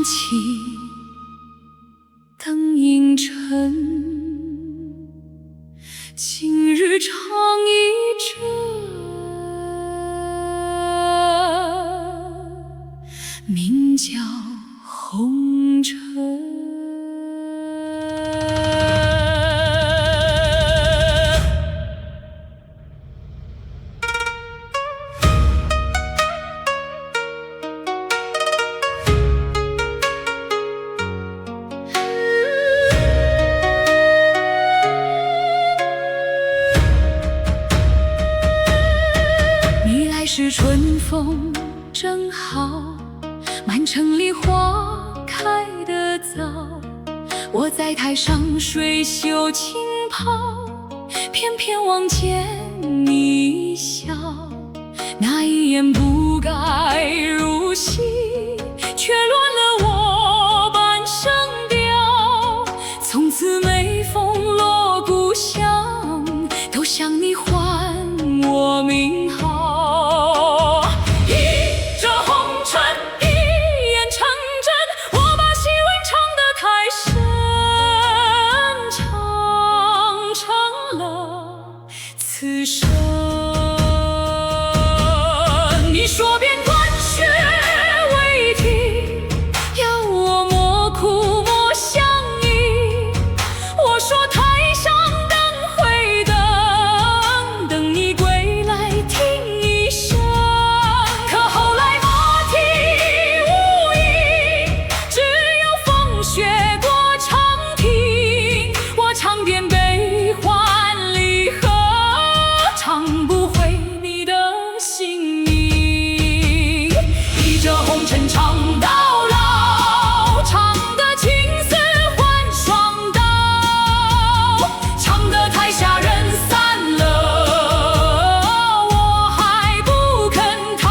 起灯影沉，今日长一枕，名叫红尘。是春风正好，满城里花开得早。我在台上水袖轻抛，偏偏望见你笑。那一眼不该入戏，却乱了我半生调。从此每逢落故乡，都向你唤我名号。此生，你说遍断雪为题，要我莫哭莫相依。我说台上灯会等，等你归来听一声。可后来马蹄无影，只有风雪过长亭。我尝遍悲欢离合，唱不回你的姓名。倚着红尘唱到老，唱得青丝换双刀，唱得台下人散了，我还不肯逃。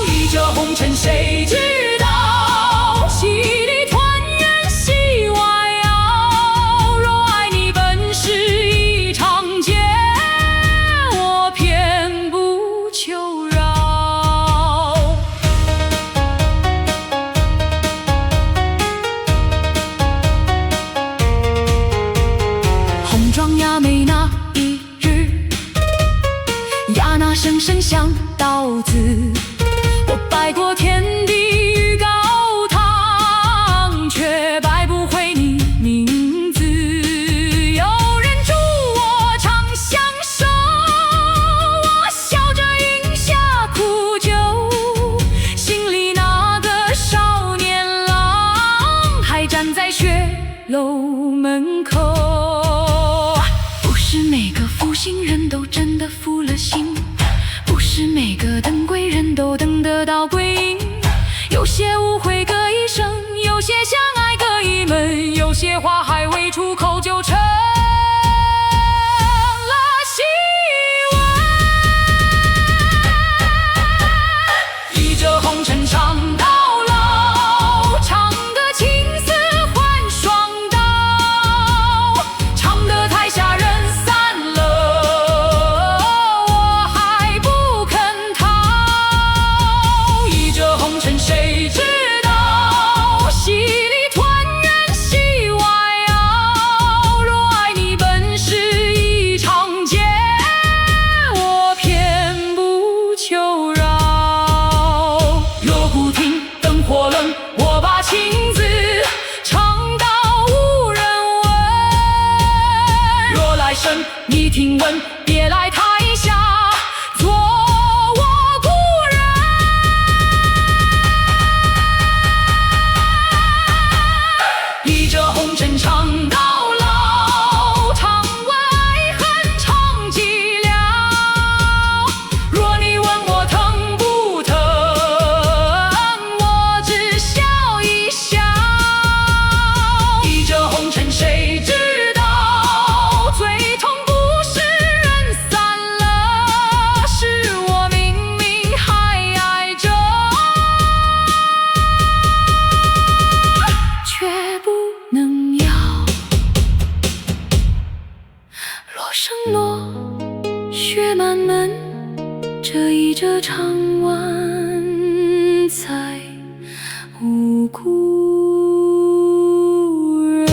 倚着红尘谁知道，戏里团圆戏外熬。若爱你本是一场劫，求饶。红妆雅美那一日，呀那声声响刀子。我拜过天地与高堂，却拜不回你名字。有人祝我长相守，我笑着饮下苦酒，心里那个少年郎还站在雪楼门口。不是每个负心人都真的负了心，不是每个等贵人都等得到归阴。有些误会隔一生，有些相爱隔一门，有些话还未出口就成了戏文。倚着红尘唱到老，唱得青丝换双刀，唱得台下人散了，我还不肯逃。倚着红尘谁知道，戏里团圆戏外熬。若爱你本是一场劫，我偏不求饶。锣鼓听，灯火冷，我把情字唱到无人问。若来生你听闻，别来台下做我故人。倚着红尘唱到老，唱完爱恨唱寂寥。若你问我疼不疼，我只笑一笑。倚着红尘谁知道，最痛不是人散了，是我明明还爱着，却不能要。落声落，雪满门，这一折长晚才无故人。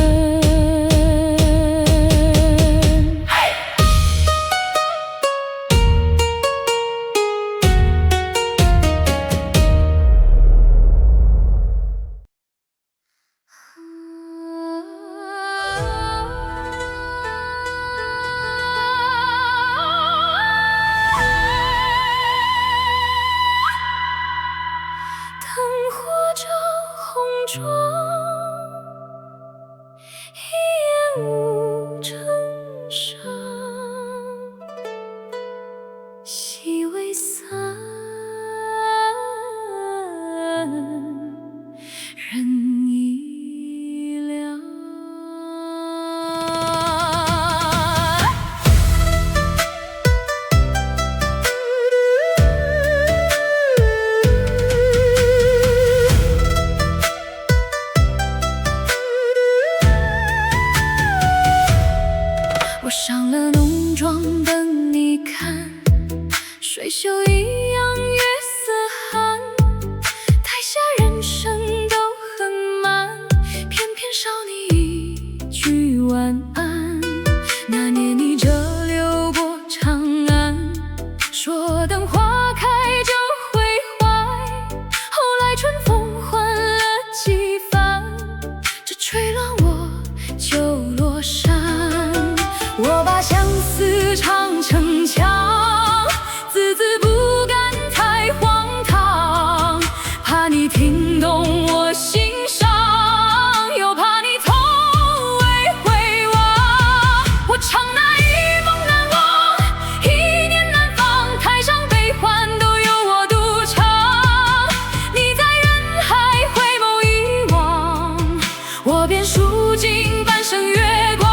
灯火照红妆，一夜无成伤。细微散，人已凉。我上了浓妆等你看，水袖一样月色寒。台下人声都很慢，偏偏少你一句晚安。那年你折流过长安，说等花开就会怀。后来春风换了几番，这吹乱我就落山。我把相思唱成腔，字字不敢太荒唐，怕你听懂我心伤，又怕你从未回望。我唱那一梦难忘，一念难放，台上悲欢都由我独唱。你在人海回眸一望，我便数尽半生月光。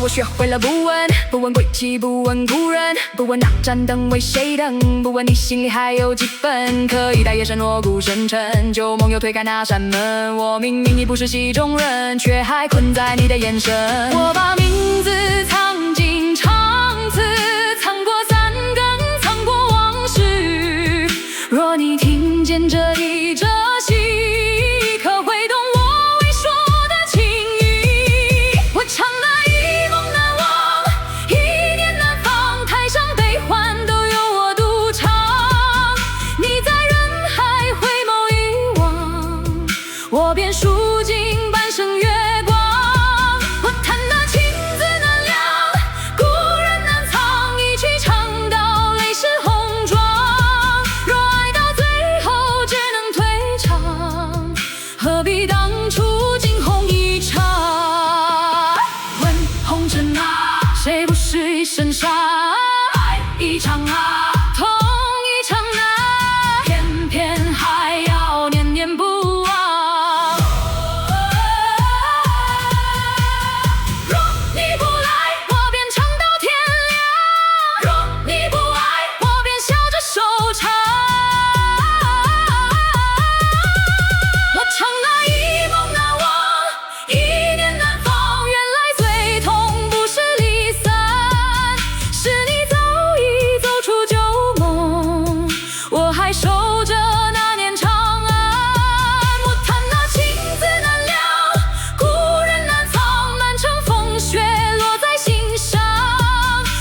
学会了不问归期，不问故人，不问那盏灯为谁等，不问你心里还有几分可以待夜深锣鼓深沉，旧梦又推开那扇门。我明明已不是戏中人，却还困在你的眼神。我把名字藏进唱词，藏过三更，藏过往事。若你听见这一折戏，可会懂我未说的情意。我唱了我便数尽半生月光。我弹得情字难量，故人难藏，一曲唱到泪湿红妆。若爱到最后只能退场，何必当初惊鸿一场。问红尘啊，谁不是一身伤？爱一场啊，痛一场难，偏偏还要念念不忘。守着那年长安，我弹那情字难量，故人难藏，满城风雪落在心上。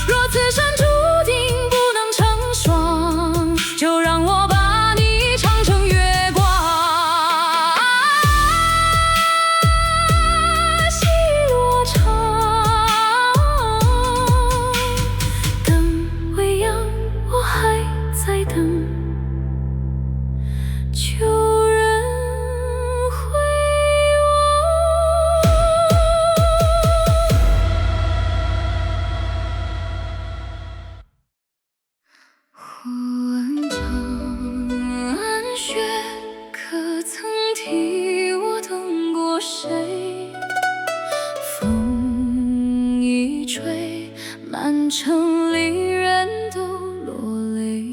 若此生注定不能成双，就让我把你唱成月光。戏落场，灯未央，我还在等。旧人回望，忽闻长安雪，可曾替我等过谁？风一吹，满城里人都落泪。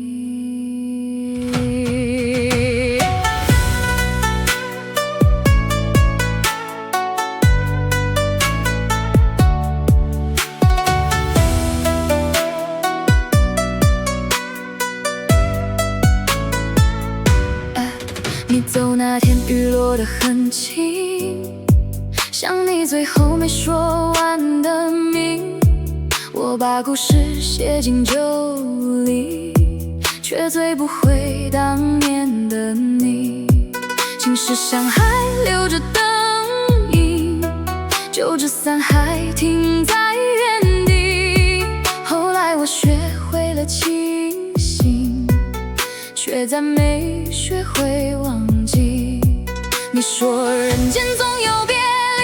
得很轻，像你最后没说完的命。我把故事写进酒里，却醉不回当年的你。情是伤还留着灯影，旧纸伞还停在原地。后来我学会了清醒，却再没学会忘记。你说人间总有别离，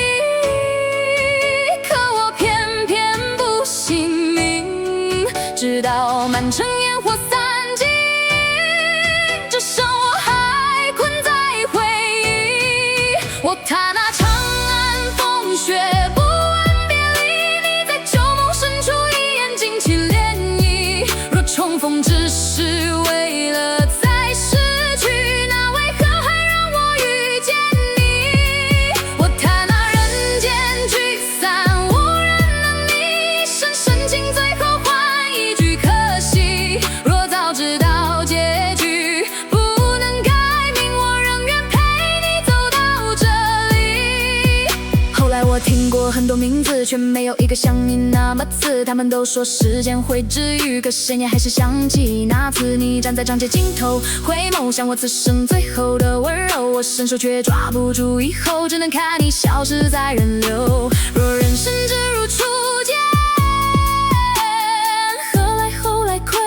可我偏偏不信命。直到满城烟火散尽，只剩我还困在回忆。我踏那长安风雪，不问别离。你在旧梦深处一眼惊起涟漪。若重逢只是为了再失去，那为何还让我遇见你？我踏那人间聚散无人能迷，深深情最后换一句可惜。若早知道结局不能改命，我仍愿陪你走到这里。后来我听过很多名字，却没有一个像你那么刺。他们都说时间会治愈，可谁年还是想起那次你站在长街尽头，回眸向我此生最后的温柔。我伸手却抓不住，以后只能看你消失在人流。若人生只如初见，何来后来亏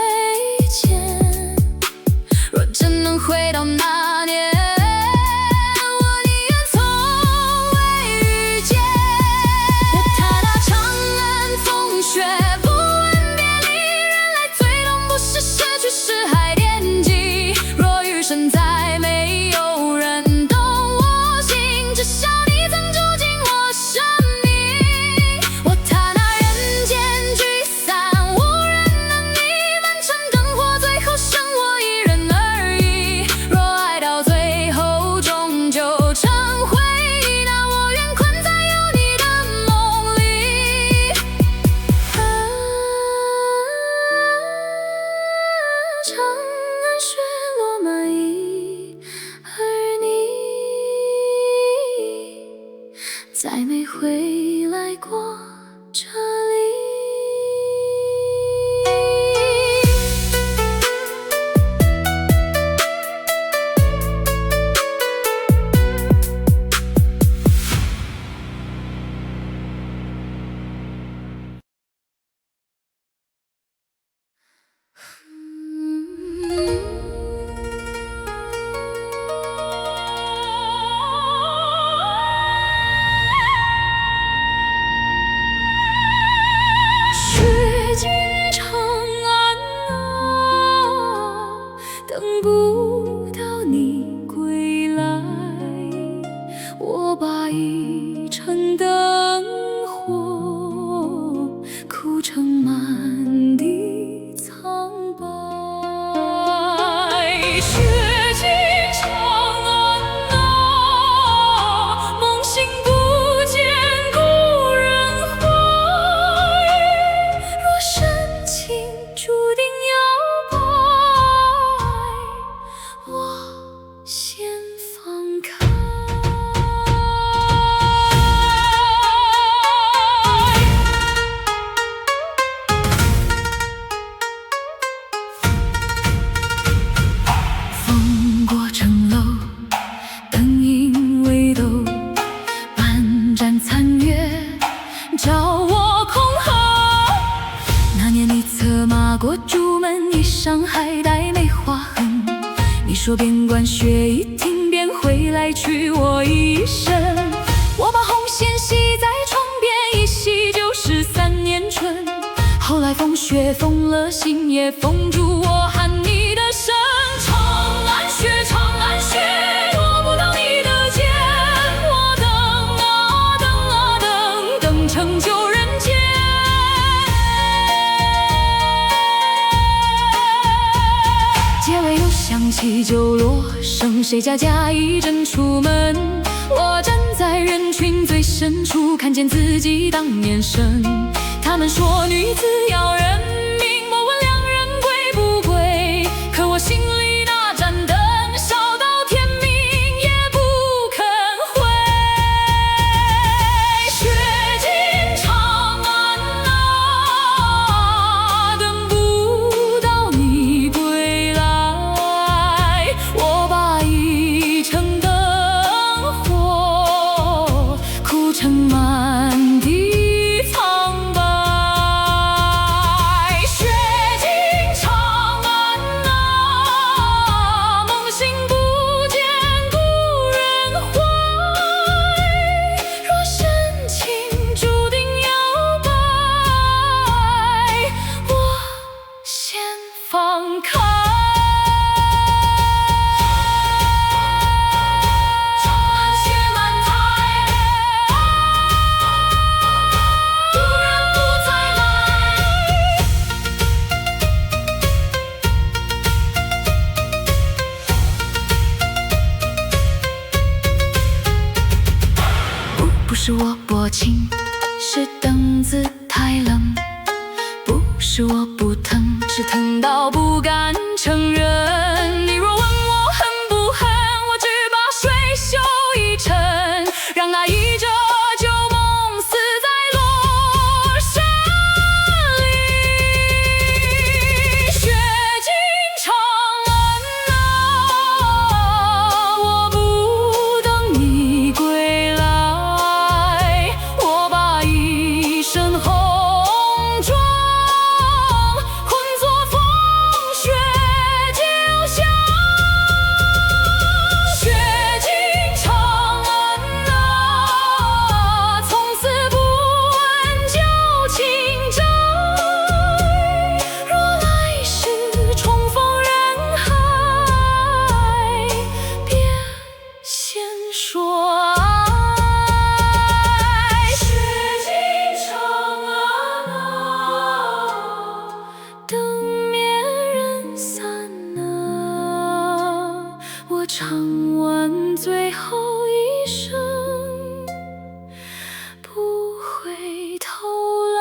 欠？若真能回到那年，我宁愿从未遇见。我踏那长安风雪，不问别离。原来最痛不是失去，是还惦记。若余生再没有人懂我心，只笑你曾住进我生命。我踏那人间聚散无人能迷，满城灯火最后剩我一人而已。若爱到最后终究成回忆，那我愿困在有你的梦里。长安雪落满衣，而你再没回来过这里。雪尽长安啊，等不到你归来。我把一城灯火哭成满地苍白。雪尽长安啊，梦醒不见故人怀。若深情注定要败，我先放开。风过城楼，灯影微抖，半盏残月照我空后。那年你策马过朱门，衣裳还带梅花痕。你说边关雪一停，便回来娶我一生。我把红线系在窗边，一系就是3年春。后来风雪封了心，也封住我喊你的声。长安雪，长安雪，摸不到你的肩。我等啊等啊等，等成就人间。结尾又响起酒落声，谁家家一阵出门。我站在人群最深处，看见自己当年生。他们说女子要认命，我问两人归不归？可我心里那盏灯烧到天明也不肯满地苍白。雪尽长安啊，梦醒不见故人怀。若深情注定要白，我先放开。不是我薄情，是凳子太冷；不是我不疼，是疼到不敢承认。你若问我恨不恨，我只把水袖一沉，让爱依着旧梦死在罗衫里。雪尽长安啊，我不等你归来。身红妆混作风雪旧香，雪尽长安啊，从此不问旧情债。若来世重逢人海，别先说爱。等绵人散啊，我唱完最后一声，不回头来。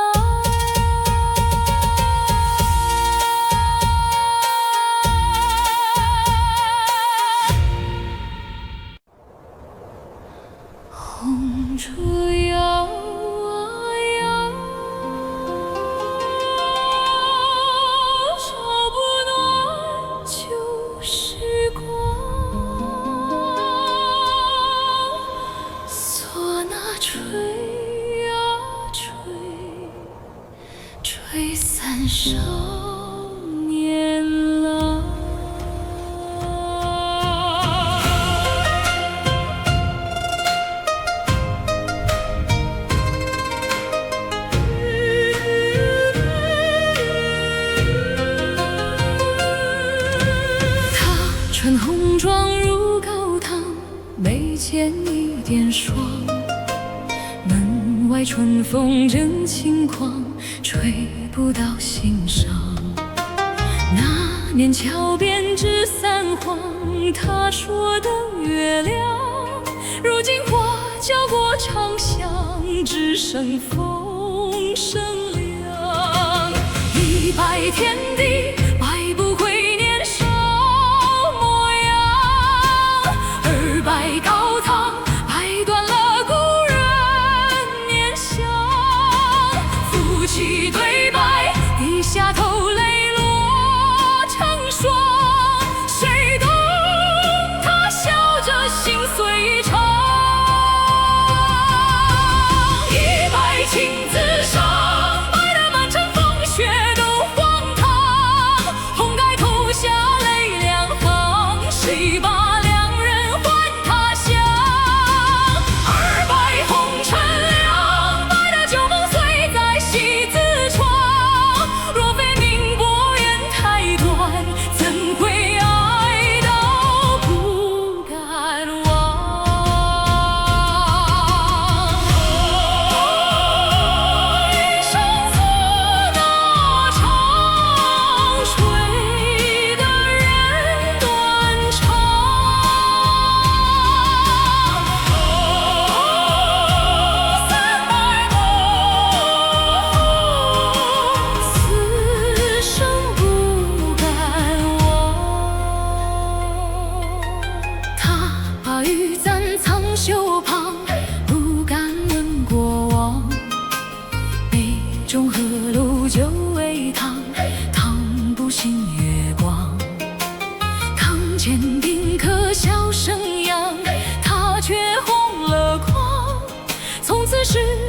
红烛摇啊摇，旧时光，唢呐吹呀吹，吹散少年郎。穿红妆入高堂，眉间一点霜。门外春风正轻狂，吹不到心上。那年桥边纸伞黄，他说的月亮，如今花交过长巷，只剩风声凉。100天地摆不回年少模样，200高堂拍断了故人念想。夫妻对白，低下头泪落成霜，谁懂他笑着心碎肠。100情字上，白得满城风雪都荒唐。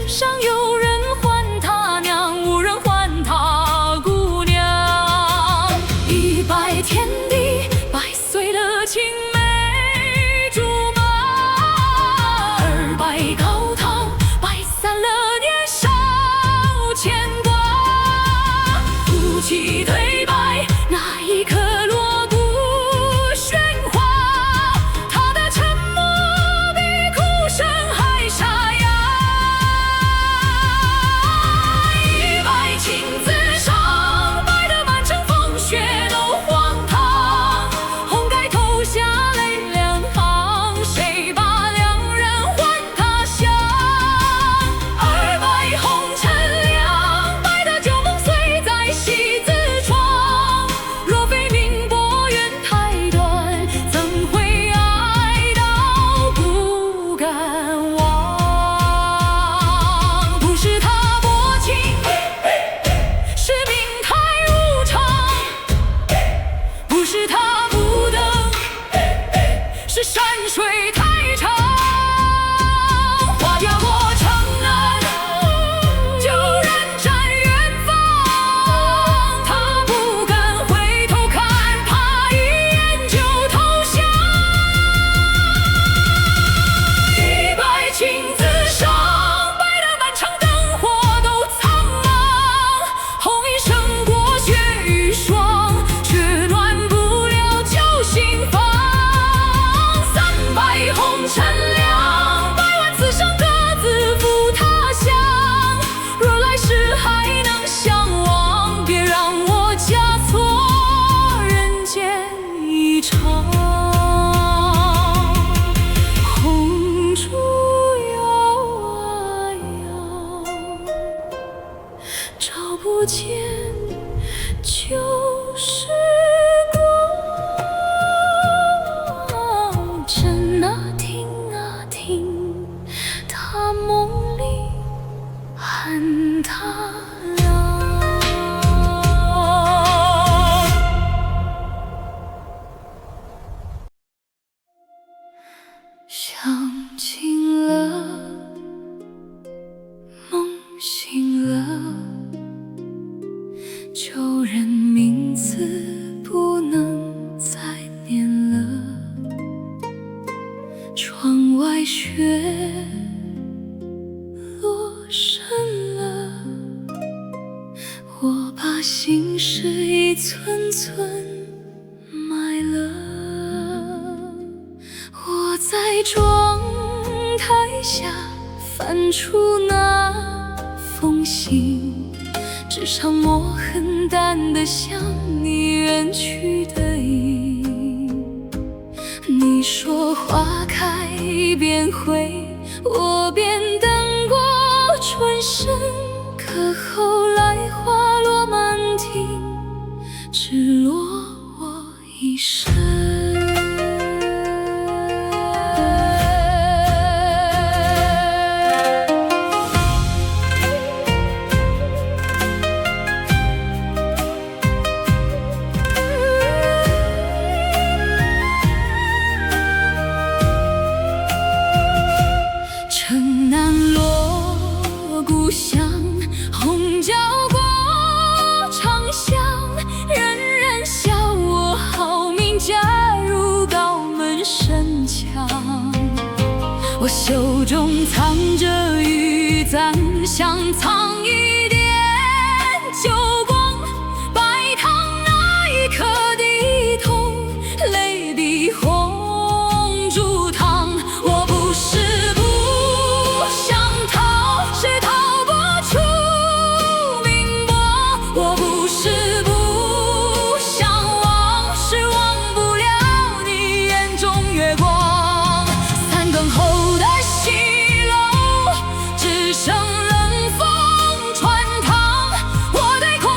上有人唤她娘，无人唤她姑娘。一拜天地，百岁的青梅竹马；二拜高堂，拜散了年少牵挂。夫妻对白，那一刻锣鼓喧哗，他的沉默比哭声还沙哑。一拜情字上，白得满城风雪都荒唐。红盖头下泪两行，谁把两人还他乡？二拜红尘凉，白的旧梦碎在戏子窗。若非命薄缘太短，怎会爱到不敢忘？不是他薄情，是命太无常；不是他不等，是山水太长。划掉过城南，就人站远方。他不敢回头看，怕一眼就投降。一拜情字上，白得满城灯火都苍茫。红衣胜过血与霜，却暖不了旧心房。三拜红尘凉，百万此生各自赴他乡。若来世还能相望，别让我嫁错人间一场。红烛摇啊摇，照不见旧时光。枕啊听啊听，他梦里喊他娘。想尽了，梦醒了，旧人名字不能再念了。窗外雪落深了，我把心事一寸寸埋了。我在妆台下翻出那封信，纸上墨很淡的像你远去的影。你说花开便会，我便等过春生，可后来花落满庭，只落我一身。城南锣鼓响，红椒过长巷，人人笑我好命嫁入高门深墙。我袖中藏着玉簪，想藏一点酒光。白糖那一刻低头，泪比红烛烫。我不是不想逃，是逃不出命薄；我不是不想忘，是忘不了你眼中月光。三更后的西楼，只剩冷风穿堂。我对空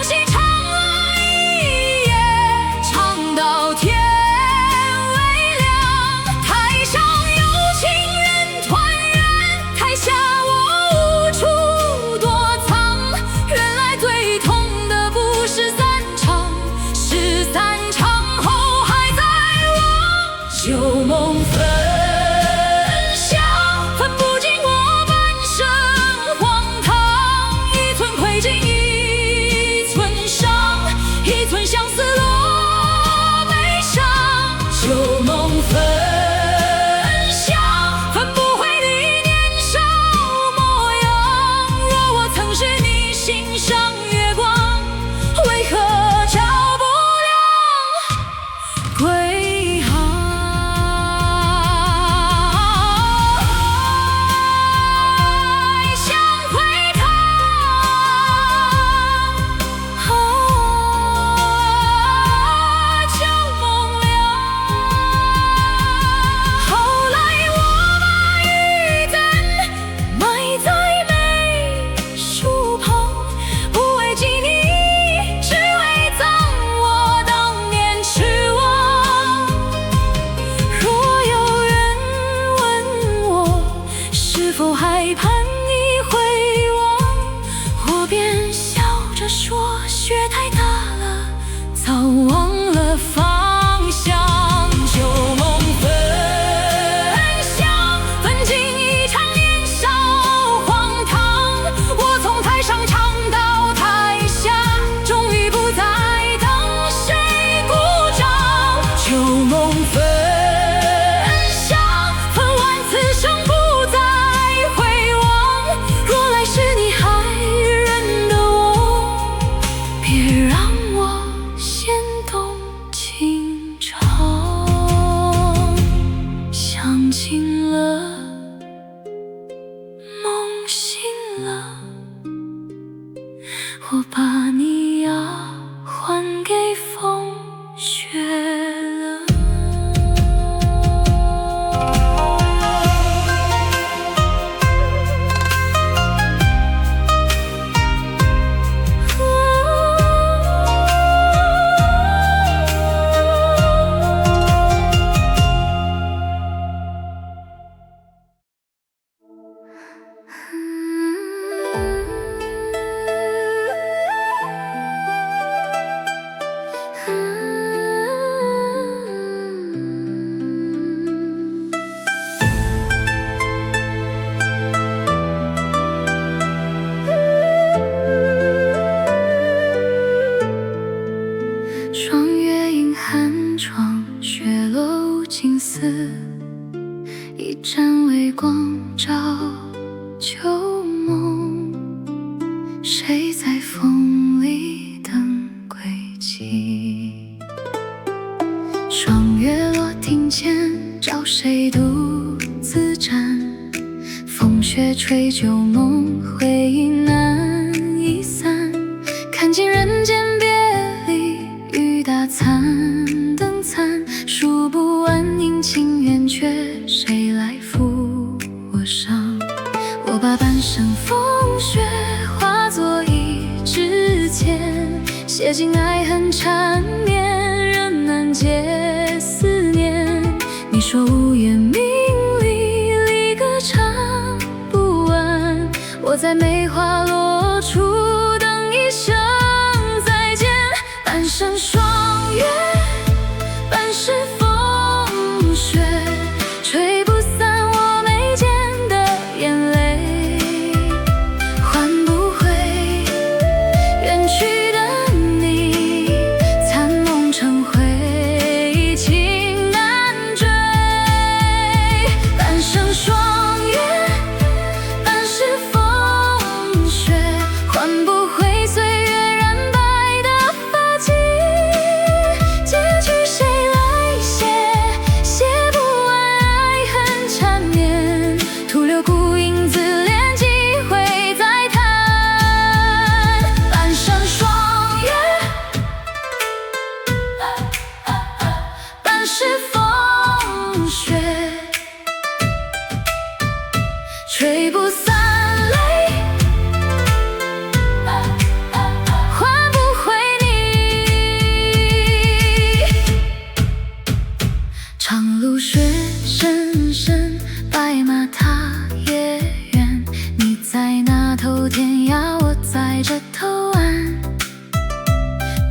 了，我把你呀还给风雪了。霜月映寒窗，雪落无情丝，一盏微光照旧梦。谁在风里等归期？霜月落庭前，找谁独自站？风雪吹旧梦，回忆难以散。看尽人间别离，雨打残灯残，数不完阴晴圆缺，谁来抚我伤？我把半生风雪化作一支签，写尽爱恨缠绵，人难解思念。你说无言明里，离歌唱不完，我在梅花落处等一声再见。半生霜月，半世风雪，吹不散我眉间的眼泪，换不回远去的你，残梦成灰，情难追。半生霜月，半世风雪，换不回岁月染白的发髻。结局谁来写？写不完爱恨缠绵，徒留孤影自怜，几回再谈。半生霜月，半世风雪，吹不散泪，换不回你。长路雪深深，白马踏也远。你在那头天涯，我在这头岸。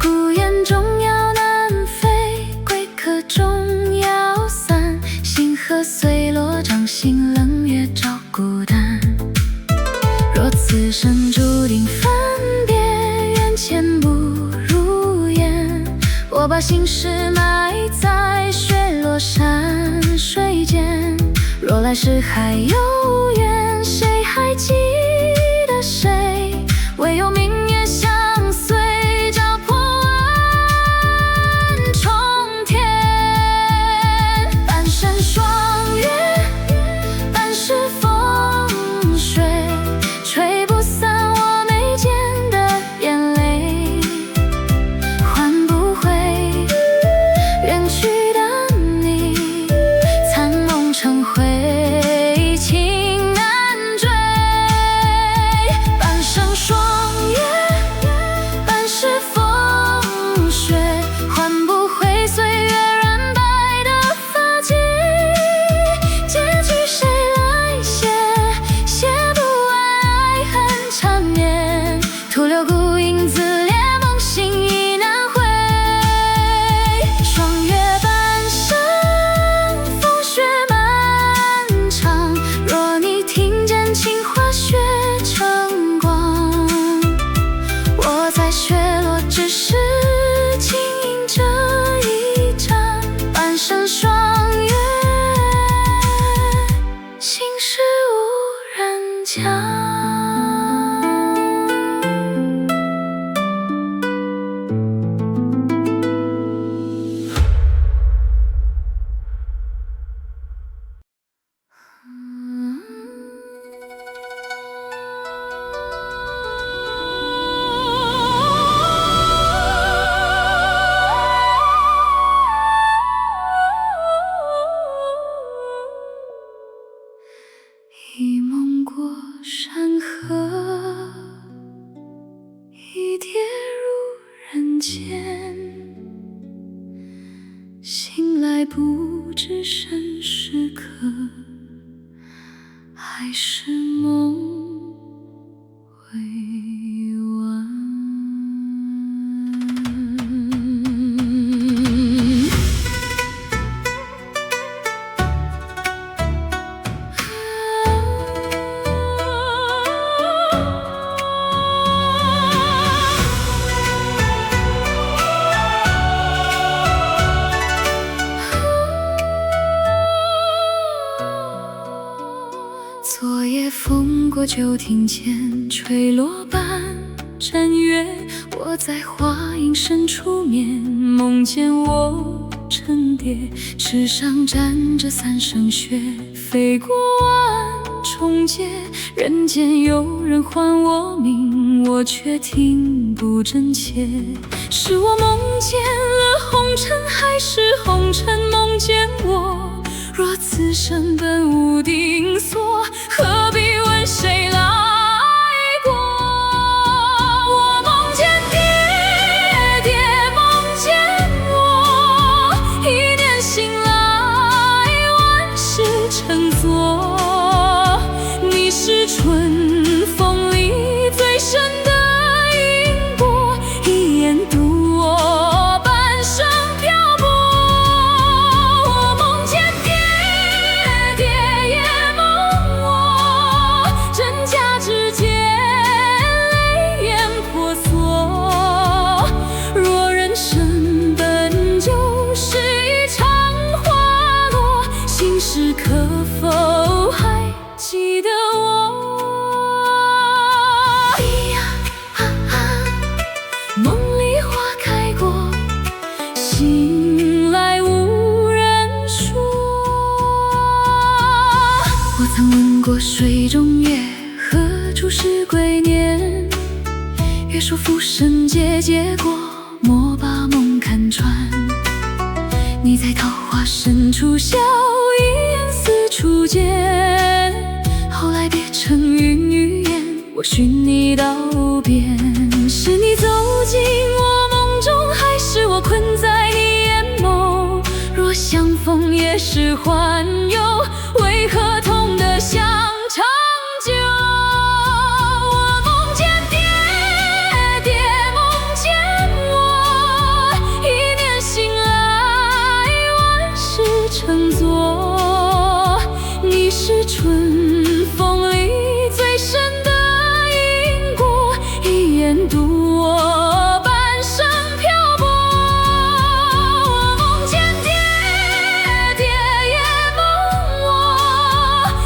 孤雁终要南飞，归客终要散。星河碎落，掌心冷月照孤单。若此生注定分别，缘浅不如烟。我把心事埋在雪落山水间。若来世还有缘，谁还记得谁？唯有明月相随，照破万重天。半生霜月，半世风雪，吹不散我眉间的眼泪，换不回远去的你，残梦成灰，情难追。不知身是客还是梦未完。昨夜风过就听见吹落半盏月，我在花影深处眠，梦见我成蝶，翅上沾着三生雪，飞过万重劫。人间有人唤我名，我却听不真切。是我梦见了红尘，还是红尘梦见我？若此生本无定所，何必问谁来过？我梦见爹爹，梦见我，一念醒来，万事成作。你是春风里最深的因果，一眼渡我半生漂泊。我梦见爹也梦我，真假之间泪眼婆娑。若人生本就是一场花落，心事可否还记得我？咿呀啊啊，梦里花开过，醒来无人说。我曾问过水中月，何处是归年？月说浮生结结果，莫把梦看穿。你在桃花深处笑，一眼似初见。后来别成云与烟，我寻你到边。是你走进我梦中，还是我困在你眼眸？若相逢也是环游，为何痛得像长久？我梦见爹，梦见我，一念醒来，万事成作。你是春风里最深的因果，一眼渡我半生漂泊。我梦见爹也梦我，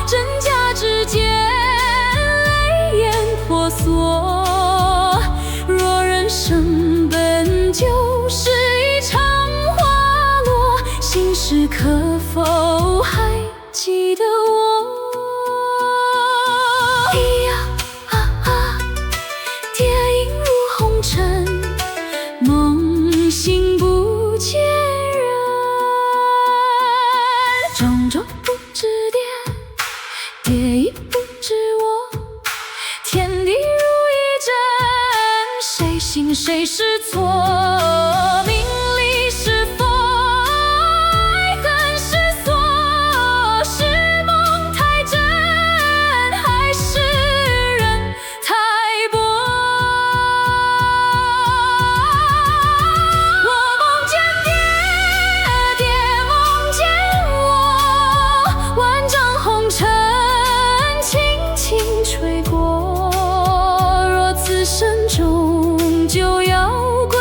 真假之间泪眼婆娑。若人生本就是一场花落，心事可否还记得我？咿呀啊啊，蝶影入红尘，梦醒不见人。种种不知蝶，蝶亦不知我。天地如一阵，谁行谁是错？名利是佛，爱恨是锁。是梦太真，还是人太薄？我梦见爹，梦见我，万丈红尘轻轻吹过。若此生终究要归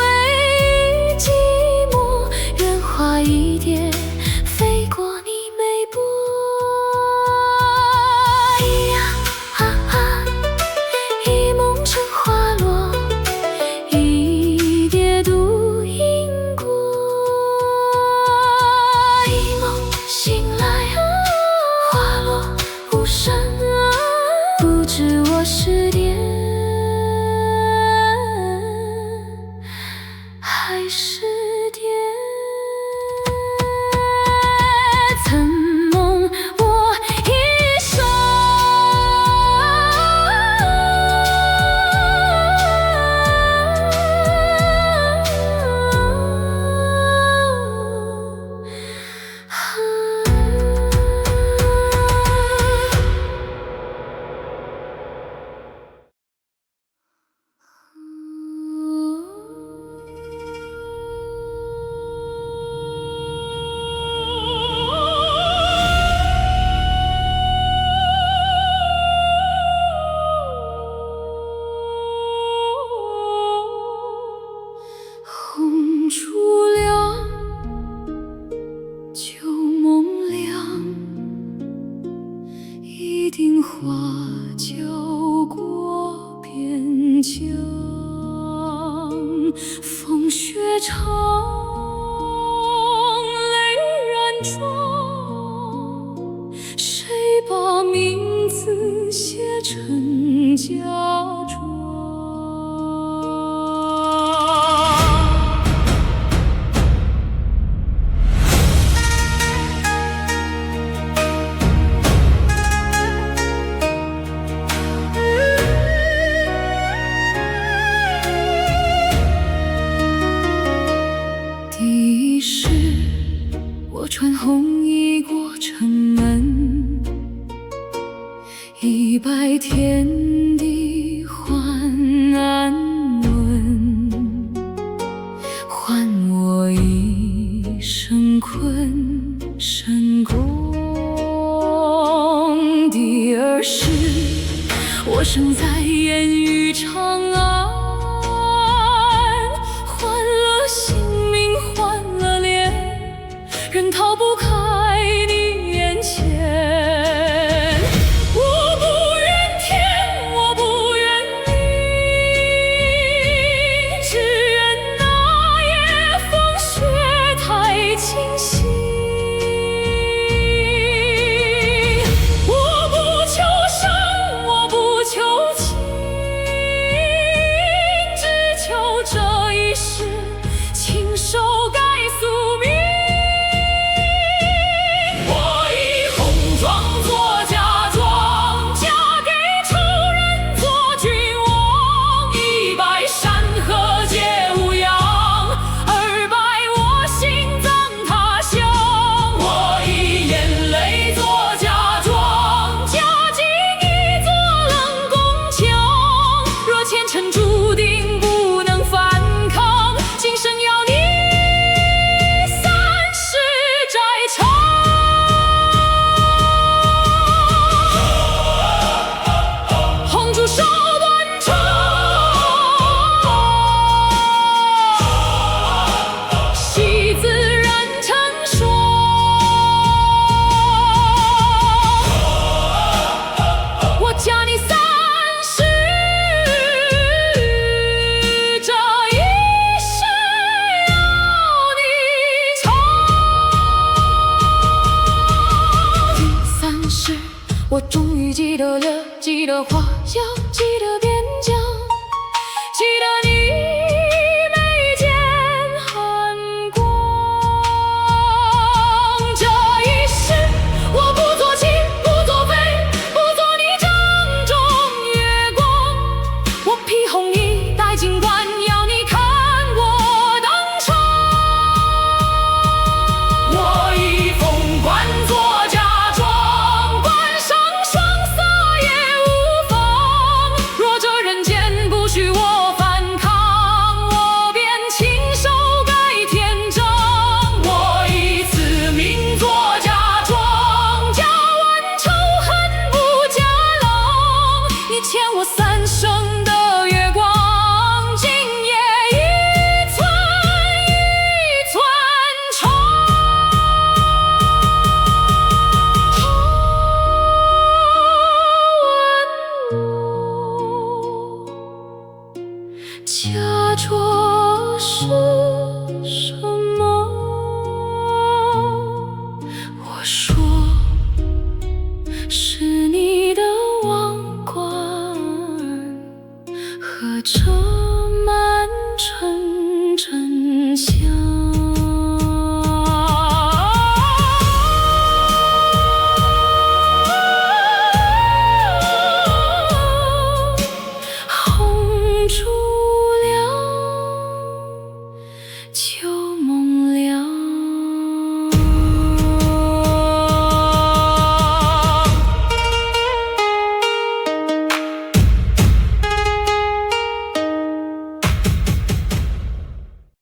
江，风雪长，泪染妆，谁把名字写成嫁妆？第一世，我穿红衣过城门，一拜天地还安稳，还我一生困身功。第二世，我生在烟雨长安，换了姓名，换了脸，人逃不开你眼前。我不怨天，我不怨地，只愿那夜风雪太清晰。我不求生，我不求情，只求这一世亲手改宿命。我以红妆做嫁妆，嫁给仇人做君王，一拜山河皆无恙，二拜我心脏他乡。我以眼泪做嫁妆，嫁进一座冷宫墙。若前程注定不能反抗，今生要你三世斋肠。红烛烧断肠，喜字染成霜。我嫁你三世，这一世要你偿。第三世，我终于记得了，记得花香，记得边疆，记得你眉间寒光。这一世，我不做妻，不做妃，不做你掌中月光。我披红衣，戴金冠，要你看我登场。我以凤冠做嫁妆，冠上霜色也无妨。若这人间不许我反抗，我便亲手改天章。我以此命做嫁妆，嫁完仇恨不嫁郎。你欠我三生的月光，今夜一寸一寸长。他问我嫁妆是什么？我说是你的王冠和这满城真香。